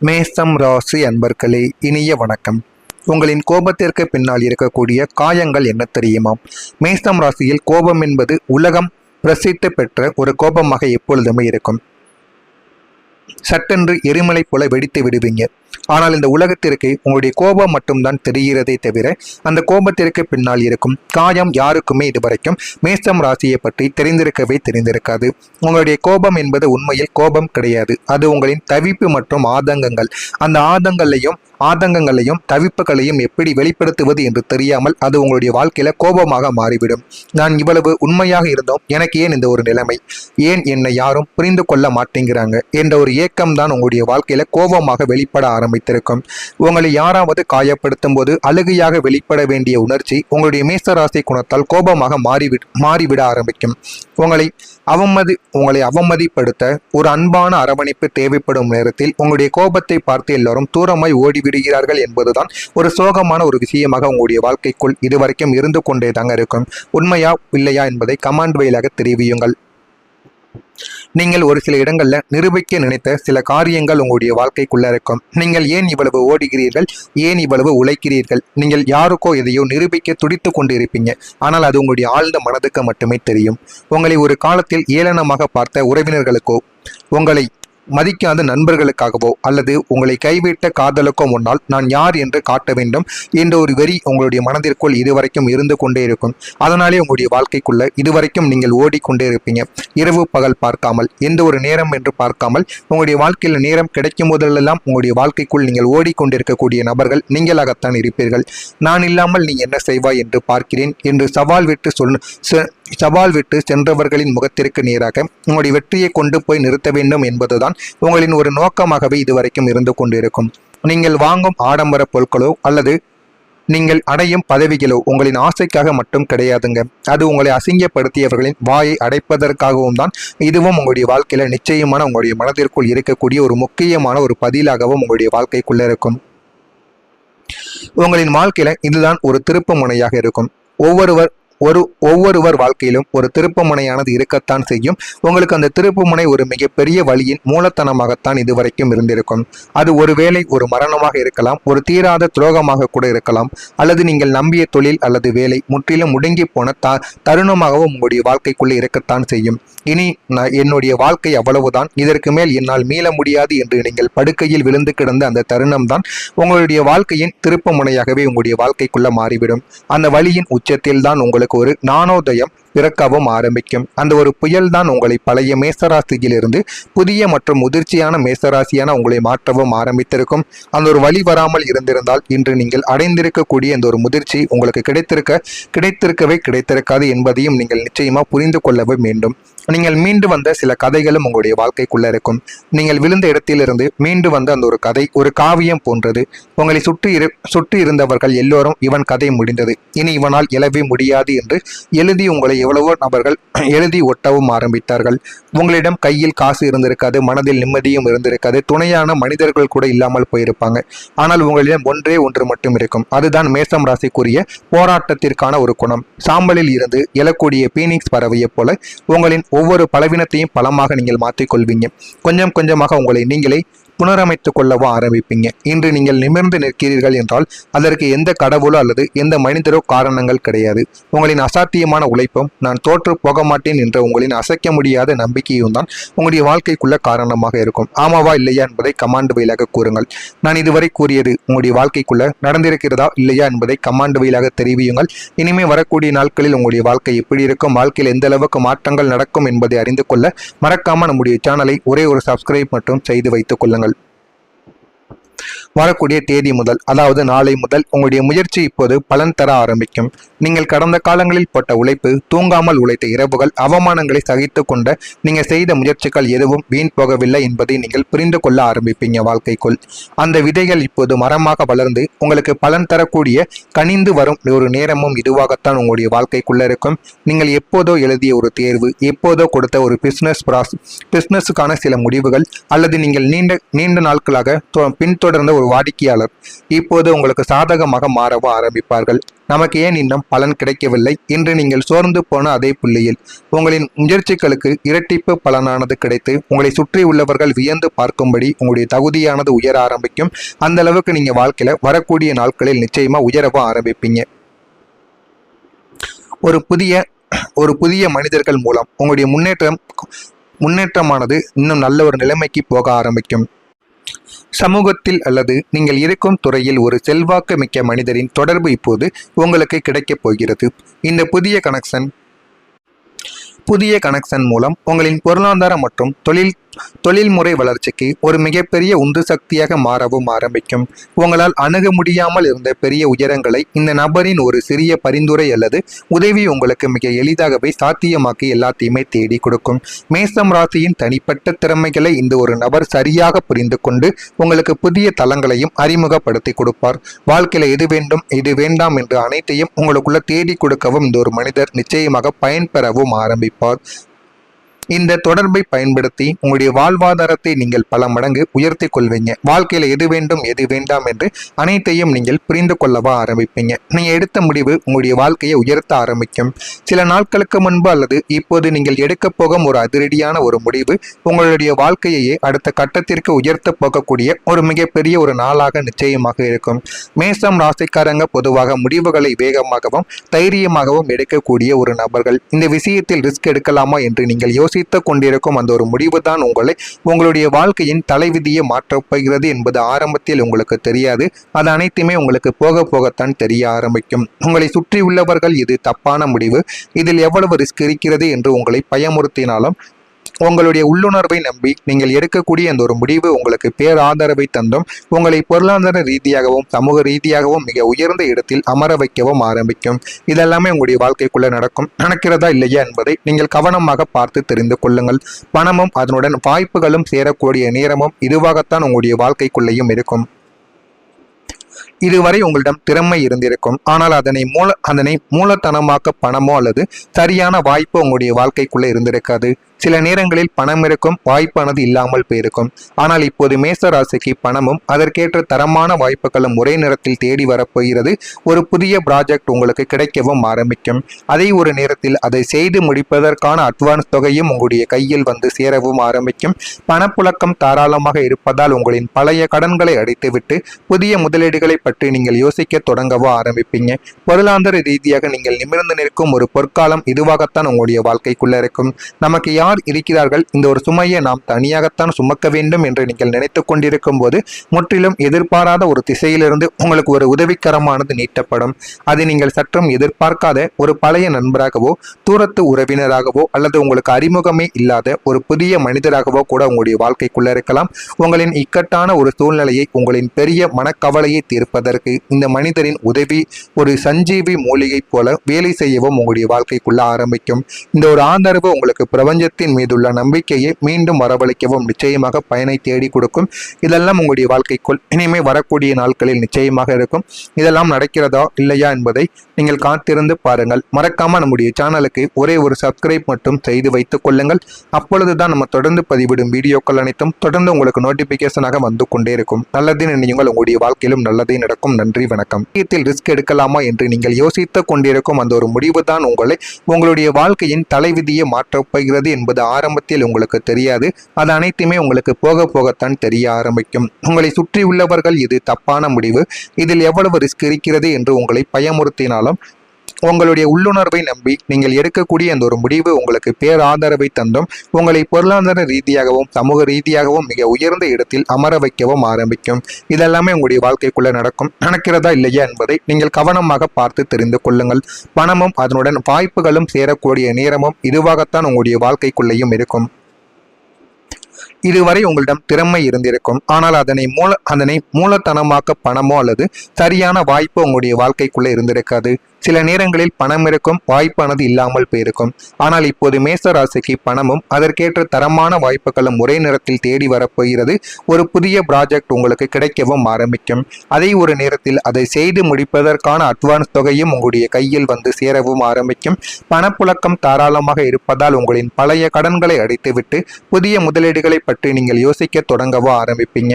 மேஷம் ராசி அன்பர்களே, இனிய வணக்கம். உங்களின் கோபத்திற்கு பின்னால் இருக்கக்கூடிய காயங்கள் என்ன தெரியுமா? மேஷம் ராசியில் கோபம் என்பது உலகம் பிரசித்தி பெற்ற ஒரு கோபமாக எப்பொழுதுமே இருக்கும். சட்டென்று எரிமலை போல வெடித்து விடுவீங்க. ஆனால் இந்த உலகத்திற்கு உங்களுடைய கோபம் மட்டும்தான் தெரிகிறதே தவிர அந்த கோபத்திற்கு பின்னால் இருக்கும் காயம் யாருக்குமே இதுவரைக்கும் மேஷம் ராசியை பற்றி தெரிந்திருக்காது. உங்களுடைய கோபம் என்பது உண்மையில் கோபம் கிடையாது. அது உங்களின் தவிப்பு மற்றும் ஆதங்கங்கள். அந்த ஆதங்கங்களையும் தவிப்புகளையும் எப்படி வெளிப்படுத்துவது என்று தெரியாமல் அது உங்களுடைய வாழ்க்கையில கோபமாக மாறிவிடும். நான் இவ்வளவு உண்மையாக இருந்தோம், எனக்கு ஏன் இந்த ஒரு நிலைமை, ஏன் என்னை யாரும் புரிந்து கொள்ள மாட்டேங்கிறாங்க என்ற ஒரு ஏக்கம்தான் உங்களுடைய வாழ்க்கையில கோபமாக வெளிப்பட ஆரம்பித்திருக்கும். உங்களை யாராவது காயப்படுத்தும் போது அழுகையாக வெளிப்பட வேண்டிய உணர்ச்சி உங்களுடைய மேஷராசி குணத்தால் கோபமாக மாறிவிட ஆரம்பிக்கும். உங்களை அவமதிப்படுத்த ஒரு அன்பான அரவணைப்பு தேவைப்படும் நேரத்தில் உங்களுடைய கோபத்தை பார்த்து எல்லாரும் தூரமாய் ஓடிவிடுகிறார்கள் என்பதுதான் ஒரு சோகமான ஒரு விஷயமாக உங்களுடைய வாழ்க்கைக்குள் இதுவரைக்கும் இருந்து கொண்டே தாங்க இருக்கும். உண்மையா இல்லையா என்பதை கமெண்ட் வாயிலாக தெரிவியுங்கள். நீங்கள் ஒரு சில இடங்கள்ல நிரூபிக்க நினைத்த சில காரியங்கள் உங்களுடைய வாழ்க்கைக்குள்ள இருக்கும். நீங்கள் ஏன் இவ்வளவு ஓடுகிறீர்கள், ஏன் இவ்வளவு உழைக்கிறீர்கள், நீங்கள் யாருக்கோ எதையோ நிரூபிக்க துடித்து கொண்டு இருப்பீங்க. ஆனால் அது உங்களுடைய ஆழ்ந்த மனதுக்கு மட்டுமே தெரியும். உங்களை ஒரு காலத்தில் ஏளனமாக பார்த்த உறவினர்களுக்கோ, உங்களை மதிக்காத நண்பர்களுக்காகவோ அல்லது உங்களை கைவிட்ட காதலுக்கோ முன்னால் நான் யார் என்று காட்ட வேண்டும் என்ற ஒரு வெறி உங்களுடைய மனதிற்குள் இதுவரைக்கும் இருந்து கொண்டே இருக்கும். அதனாலே உங்களுடைய வாழ்க்கைக்குள்ள இதுவரைக்கும் நீங்கள் ஓடிக்கொண்டே இருப்பீங்க. இரவு பகல் பார்க்காமல், எந்த ஒரு நேரம் என்று பார்க்காமல் உங்களுடைய வாழ்க்கையில் நேரம் கிடைக்கும் போதெல்லாம் உங்களுடைய வாழ்க்கைக்குள் நீங்கள் ஓடிக்கொண்டிருக்கக்கூடிய நபர்கள் நீங்களாகத்தான் இருப்பீர்கள். நான் இல்லாமல் நீ என்ன செய்வாய் என்று பார்க்கிறேன் என்று சவால் விட்டு சென்றவர்களின் முகத்திற்கு நேராக உங்களுடைய வெற்றியை கொண்டு போய் நிறுத்த வேண்டும் என்பதுதான் உங்களின் ஒரு நோக்கமாகவே இதுவரைக்கும் இருந்து கொண்டிருக்கும். நீங்கள் வாங்கும் ஆடம்பர பொருட்களோ அல்லது நீங்கள் அடையும் பதவிகளோ உங்களின் ஆசைக்காக மட்டும் கிடையாதுங்க. அது உங்களை அசிங்கப்படுத்தியவர்களின் வாயை அடைப்பதற்காகவும் தான். இதுவும் உங்களுடைய வாழ்க்கையில நிச்சயமான உங்களுடைய மனதிற்குள் இருக்கக்கூடிய ஒரு முக்கியமான ஒரு பதிலாகவும் உங்களுடைய வாழ்க்கைக்குள்ள இருக்கும். உங்களின் வாழ்க்கையில இதுதான் ஒரு திருப்பு முனையாக இருக்கும். ஒவ்வொருவர் வாழ்க்கையிலும் ஒரு திருப்பு முனையானது இருக்கத்தான் செய்யும். உங்களுக்கு அந்த திருப்பு முனை ஒரு மிகப்பெரிய வழியின் மூலத்தனமாகத்தான் இதுவரைக்கும் இருந்திருக்கும். அது ஒருவேளை ஒரு மரணமாக இருக்கலாம், ஒரு தீராத துரோகமாக கூட இருக்கலாம், அல்லது நீங்கள் நம்பிய தொழில் அல்லது வேலை முற்றிலும் முடங்கி போன தருணமாகவும் உங்களுடைய வாழ்க்கைக்குள்ளே இருக்கத்தான் செய்யும். இனி என்னுடைய வாழ்க்கை அவ்வளவுதான், இதற்கு மேல் என்னால் மீள முடியாது என்று நீங்கள் படுக்கையில் விழுந்து கிடந்த அந்த தருணம் தான் உங்களுடைய வாழ்க்கையின் திருப்பு முனையாகவே உங்களுடைய வாழ்க்கைக்குள்ள மாறிவிடும். அந்த வழியின் உச்சத்தில் தான் உங்களுக்கு ஒரு ஞானோதயம் பிறக்கவும் ஆரம்பிக்கும். அந்த ஒரு புயல் தான் உங்களை பழைய மேசராசியிலிருந்து புதிய மற்றும் முதிர்ச்சியான மேசராசியான உங்களை மாற்றவும் ஆரம்பித்திருக்கும். அந்த ஒரு வழி வராமல் இருந்திருந்தால் இன்று நீங்கள் அடைந்திருக்கக்கூடிய இந்த ஒரு முதிர்ச்சி உங்களுக்கு கிடைத்திருக்காது என்பதையும் நீங்கள் நிச்சயமா புரிந்து கொள்ளவே வேண்டும். நீங்கள் மீண்டு வந்த சில கதைகளும் உங்களுடைய வாழ்க்கைக்குள்ள இருக்கும். நீங்கள் விழுந்த இடத்திலிருந்து மீண்டு வந்த அந்த ஒரு கதை ஒரு காவியம் போன்றது. உங்களை சுற்றி இருந்தவர்கள் எல்லோரும் இவன் கதை முடிந்தது, இனி இவனால் எழவே முடியாது என்று எழுதி உங்களை எவ்வளவோ நபர்கள் எழுதி ஒட்டவும் ஆரம்பித்தார்கள். உங்களிடம் கையில் காசு இருந்திருக்காது, மனதில் நிம்மதியும் இருந்திருக்காது, துணையான மனிதர்கள் கூட இல்லாமல் போயிருப்பாங்க. ஆனால் உங்களிடம் ஒன்றே ஒன்று மட்டும் இருக்கும். அதுதான் மேஷம் ராசிக்குரிய போராட்டத்திற்கான ஒரு குணம். சாம்பலில் இருந்து எழக்கூடிய பீனிக்ஸ் பறவையை போல உங்களின் ஒவ்வொரு பலவீனத்தையும் பலமாக நீங்கள் மாற்றிக்கொள்வீங்க. கொஞ்சம் கொஞ்சமாக உங்களை நீங்களே புனரமைத்துக் கொள்ளவோ ஆரம்பிப்பீங்க. இன்று நீங்கள் நிமிர்ந்து நிற்கிறீர்கள் என்றால் அதற்கு எந்த கடவுளோ அல்லது எந்த மனிதரோ காரணங்கள் கிடையாது. உங்களின் அசாத்தியமான உழைப்பும் நான் தோற்று போக மாட்டேன் என்ற உங்களின் அசைக்க முடியாத நம்பிக்கையும் தான் உங்களுடைய வாழ்க்கைக்குள்ள காரணமாக இருக்கும். ஆமாவா இல்லையா என்பதை கமாண்ட் வழியாக கூறுங்கள். நான் இதுவரை கூறியது உங்களுடைய வாழ்க்கைக்குள்ள நடந்திருக்கிறதா இல்லையா என்பதை கமாண்ட் வழியாக தெரிவியுங்கள். இனிமே வரக்கூடிய நாட்களில் உங்களுடைய வாழ்க்கை எப்படி இருக்கும், வாழ்க்கையில் எந்த அளவுக்கு மாற்றங்கள் நடக்கும் என்பதை அறிந்து கொள்ள மறக்காம நம்முடைய சேனலை ஒரே ஒரு சப்ஸ்கிரைப் மட்டும் செய்து வைத்துக் கொள்ளுங்கள். வரக்கூடிய தேதி முதல், அதாவது நாளை முதல் உங்களுடைய முயற்சி இப்போது பலன் தர ஆரம்பிக்கும். நீங்கள் கடந்த காலங்களில் போட்ட உழைப்பு, தூங்காமல் உழைத்த இரவுகள், அவமானங்களை சகித்து கொண்ட நீங்கள் செய்த முயற்சிகள் எதுவும் வீண் போகவில்லை என்பதை நீங்கள் புரிந்து கொள்ள ஆரம்பிப்பீங்க. வாழ்க்கைக்குள் அந்த விதைகள் இப்போது மரமாக வளர்ந்து உங்களுக்கு பலன் தரக்கூடிய கனிந்து வரும் ஒரு நேரமும் இதுவாகத்தான் உங்களுடைய வாழ்க்கைக்குள்ள இருக்கும். நீங்கள் எப்போதோ எழுதிய ஒரு தேர்வு, எப்போதோ கொடுத்த ஒரு பிசினஸுக்கான சில முடிவுகள், அல்லது நீங்கள் நீண்ட நாட்களாக பின்தொடர்ந்த ஒரு வாடிக்கையாளர் இப்போது உங்களுக்கு சாதகமாக மாறவும் ஆரம்பிப்பார்கள். நமக்கு ஏன் இன்னும் பலன் கிடைக்கவில்லை என்று நீங்கள் சோர்ந்து போன அதே புள்ளியில் உங்களின் முயற்சிகளுக்கு இரட்டிப்பு பலனானது கிடைத்து உங்களை சுற்றி உள்ளவர்கள் வியந்து பார்க்கும்படி உங்களுடைய தகுதியானது உயர ஆரம்பிக்கும். அந்த அளவுக்கு நீங்க வாழ்க்கையில வரக்கூடிய நாட்களில் நிச்சயமா உயரவும் ஆரம்பிப்பீங்க. ஒரு புதிய மனிதர்கள் மூலம் உங்களுடைய முன்னேற்றமானது இன்னும் நல்ல ஒரு நிலைமைக்கு போக ஆரம்பிக்கும். சமூகத்தில் அல்லது நீங்கள் இருக்கும் துறையில் ஒரு செல்வாக்கு மிக்க மனிதரின் தொடர்பு இப்போது உங்களுக்கு கிடைக்கப் போகிறது. இந்த புதிய கனெக்ஷன் மூலம் உங்களின் பொருளாதார மற்றும் தொழில்முறை வளர்ச்சிக்கு ஒரு மிகப்பெரிய உந்து சக்தியாக மாறவும் ஆரம்பிக்கும். உங்களால் அணுக முடியாமல் இருந்த பெரிய உயரங்களை இந்த நபரின் ஒரு சிறிய பரிந்துரை அல்லது உதவி உங்களுக்கு மிக எளிதாகவே சாத்தியமாக்கி எல்லாத்தையுமே தேடி கொடுக்கும். மேஷம் ராசியின் தனிப்பட்ட திறமைகளை இந்த ஒரு நபர் சரியாக புரிந்து கொண்டு உங்களுக்கு புதிய தளங்களையும் அறிமுகப்படுத்தி கொடுப்பார். வாழ்க்கையில எது வேண்டும் எது வேண்டாம் என்று அனைத்தையும் உங்களுக்குள்ள தேடி கொடுக்கவும் இந்த ஒரு மனிதர் நிச்சயமாக பயன்பெறவும் ஆரம்பிப்பார். இந்த தொடர்பை பயன்படுத்தி உங்களுடைய வாழ்வாதாரத்தை நீங்கள் பல மடங்கு உயர்த்தி கொள்வீங்க. வாழ்க்கையில எது வேண்டும் எது வேண்டாம் என்று அனைத்தையும் நீங்கள் புரிந்து கொள்ளவா ஆரம்பிப்பீங்க. நீங்க எடுத்த முடிவு உங்களுடைய வாழ்க்கையை உயர்த்த ஆரம்பிக்கும். சில நாட்களுக்கு முன்பு அல்லது இப்போது நீங்கள் எடுக்க போகும் ஒரு அதிரடியான ஒரு முடிவு உங்களுடைய வாழ்க்கையையே அடுத்த கட்டத்திற்கு உயர்த்த போகக்கூடிய ஒரு மிகப்பெரிய ஒரு நாளாக நிச்சயமாக இருக்கும். மேஷம் ராசிக்காரங்க பொதுவாக முடிவுகளை வேகமாகவும் தைரியமாகவும் எடுக்கக்கூடிய ஒரு நபர்கள். இந்த விஷயத்தில் ரிஸ்க் எடுக்கலாமா என்று நீங்கள் யோசித்துக் கொண்டிருக்கும் அந்த ஒரு முடிவு தான் உங்களுடைய வாழ்க்கையின் தலைவிதியை மாற்றப் போகிறது என்பது ஆரம்பத்தில் உங்களுக்கு தெரியாது. அது அனைத்துமே உங்களுக்கு போக போகத்தான் தெரிய ஆரம்பிக்கும். உங்களை சுற்றி உள்ளவர்கள் இது தப்பான முடிவு, இதில் எவ்வளவு ரிஸ்க் இருக்கிறது என்று உங்களை பயமுறுத்தினாலும் உங்களுடைய உள்ளுணர்வை நம்பி நீங்கள் எடுக்கக்கூடிய அந்த ஒரு முடிவு உங்களுக்கு பேராதரவை தந்தும் உங்களை பொருளாதார ரீதியாகவும் சமூக ரீதியாகவும் மிக உயர்ந்த இடத்தில் அமர வைக்கவும் ஆரம்பிக்கும். இதெல்லாமே உங்களுடைய வாழ்க்கைக்குள்ள நடக்கிறதா இல்லையா என்பதை நீங்கள் கவனமாக பார்த்து தெரிந்து கொள்ளுங்கள். பணமும் அதனுடன் வாய்ப்புகளும் சேரக்கூடிய நேரமும் இதுவாகத்தான் உங்களுடைய வாழ்க்கைக்குள்ளேயும் இருக்கும். இதுவரை உங்களிடம் திறமை இருந்திருக்கும், ஆனால் அதனை மூலதனமாக்க பணமோ அல்லது சரியான வாய்ப்பு உங்களுடைய வாழ்க்கைக்குள்ளே இருந்திருக்காது. சில நேரங்களில் பணம் இருக்கும், வாய்ப்பானது இல்லாமல் போயிருக்கும். ஆனால் இப்போது மேஷ ராசிக்கு பணமும் அதற்கேற்ற தரமான வாய்ப்புகளும் ஒரே நேரத்தில் தேடி வரப்போகிறது. ஒரு புதிய ப்ராஜெக்ட் உங்களுக்கு கிடைக்கவும் ஆரம்பிக்கும். அதே ஒரு நேரத்தில் அதை செய்து முடிப்பதற்கான அட்வான்ஸ் தொகையும் உங்களுடைய கையில் வந்து சேரவும் ஆரம்பிக்கும். பணப்புழக்கம் தாராளமாக இருப்பதால் உங்களின் பழைய கடன்களை அடைத்துவிட்டு புதிய முதலீடுகளை பற்றி நீங்கள் யோசிக்க தொடங்கவோ ஆரம்பிப்பீங்க. பொருளாதார ரீதியாக நீங்கள் நிமிர்ந்து நிற்கும் ஒரு பொற்காலம் இதுவாகத்தான் உங்களுடைய வாழ்க்கைக்குள்ள இருக்கும். நமக்கு யார் இருக்கிறார்கள், இந்த ஒரு சுமையை நாம் தனியாகத்தான் சுமக்க வேண்டும் என்று நீங்கள் நினைத்துக் கொண்டிருக்கும் போது முற்றிலும் எதிர்பாராத ஒரு திசையிலிருந்து உங்களுக்கு ஒரு உதவிக்கரமானது நீட்டப்படும். அது நீங்கள் சற்றும் எதிர்பார்க்காத ஒரு பழைய நண்பராகவோ தூரத்து உறவினராகவோ அல்லது உங்களுக்கு அறிமுகமே இல்லாத ஒரு புதிய மனிதராகவோ கூட உங்களுடைய வாழ்க்கைக்குள்ள இருக்கலாம். உங்களின் இக்கட்டான ஒரு சூழ்நிலையை உங்களின் பெரிய மனக்கவலையை தீர்ப்பதற்கு இந்த மனிதரின் உதவி ஒரு சஞ்சீவி மூலிகை போல வேலை செய்யவும் உங்களுடைய வாழ்க்கைக்குள்ள ஆரம்பிக்கும். இந்த ஒரு ஆதரவு உங்களுக்கு பிரபஞ்சத்தின் மீதுள்ள நம்பிக்கையை மீண்டும் வரவழைக்கவும் நிச்சயமாக பயனை தேடி கொடுக்கும். இதெல்லாம் உங்களுடைய வாழ்க்கைக்குள் இனிமே வரக்கூடிய நாட்களில் நிச்சயமாக இருக்கும். இதெல்லாம் நடக்கிறதா இல்லையா என்பதை நீங்கள் காத்திருந்து பாருங்கள். மறக்காம நம்முடைய சேனலுக்கு ஒரே ஒரு சப்ஸ்கிரைப் மட்டும் செய்து வைத்துக் கொள்ளுங்கள். அப்பொழுதுதான் நம்ம தொடர்ந்து பதிவிடும் வீடியோக்கள் அனைத்தும் தொடர்ந்து உங்களுக்கு நோட்டிபிகேஷனாக வந்து கொண்டே இருக்கும். நல்லதே நினையுங்கள், உங்களுடைய வாழ்க்கையிலும் நல்லதே நடக்கும். நன்றி, வணக்கம். ரிஸ்க் எடுக்கலாமா என்று நீங்கள் யோசித்துக் கொண்டிருக்கும் அந்த ஒரு முடிவு தான் உங்களுடைய வாழ்க்கையின் தலைவிதியை மாற்றப் போகிறது என்பது ஆரம்பத்தில் உங்களுக்கு தெரியாது. அது அனைத்துமே உங்களுக்கு போக போகத்தான் தெரிய ஆரம்பிக்கும். உங்களை சுற்றி உள்ளவர்கள் இது தப்பான முடிவு, இதில் எவ்வளவு ரிஸ்க் இருக்கிறது என்று உங்களை பயமுறுத்தினாலும் உங்களுடைய உள்ளுணர்வை நம்பி நீங்கள் எடுக்கக்கூடிய அந்த ஒரு முடிவு உங்களுக்கு பேராதரவை தந்தும் உங்களை பொருளாதார ரீதியாகவும் சமூக ரீதியாகவும் மிக உயர்ந்த இடத்தில் அமர வைக்கவும் ஆரம்பிக்கும். இதெல்லாமே உங்களுடைய வாழ்க்கைக்குள்ள நடக்கிறதா இல்லையா என்பதை நீங்கள் கவனமாக பார்த்து தெரிந்து கொள்ளுங்கள். பணமும் அதனுடன் வாய்ப்புகளும் சேரக்கூடிய நேரமும் இதுவாகத்தான் உங்களுடைய வாழ்க்கைக்குள்ளேயும் இருக்கும். இதுவரை உங்களிடம் திறமை இருந்திருக்கும், ஆனால் அதனை மூலதனமாக்க பணமோ அல்லது சரியான வாய்ப்பு உங்களுடைய வாழ்க்கைக்குள்ள இருந்திருக்காது. சில நேரங்களில் பணம் இருக்கும், வாய்ப்பானது இல்லாமல் போயிருக்கும். ஆனால் இப்போது மேஷ ராசிக்கு பணமும் அதற்கேற்ற தரமான வாய்ப்புகளும் ஒரே நேரத்தில் தேடி வரப்போகிறது. ஒரு புதிய ப்ராஜெக்ட் உங்களுக்கு கிடைக்கவும் ஆரம்பிக்கும். அதே ஒரு நேரத்தில் அதை செய்து முடிப்பதற்கான அட்வான்ஸ் தொகையும் உங்களுடைய கையில் வந்து சேரவும் ஆரம்பிக்கும். பணப்புழக்கம் தாராளமாக இருப்பதால் உங்களின் பழைய கடன்களை அடைத்துவிட்டு புதிய முதலீடுகளை பற்றி நீங்கள் யோசிக்க தொடங்கவோ ஆரம்பிப்பீங்க.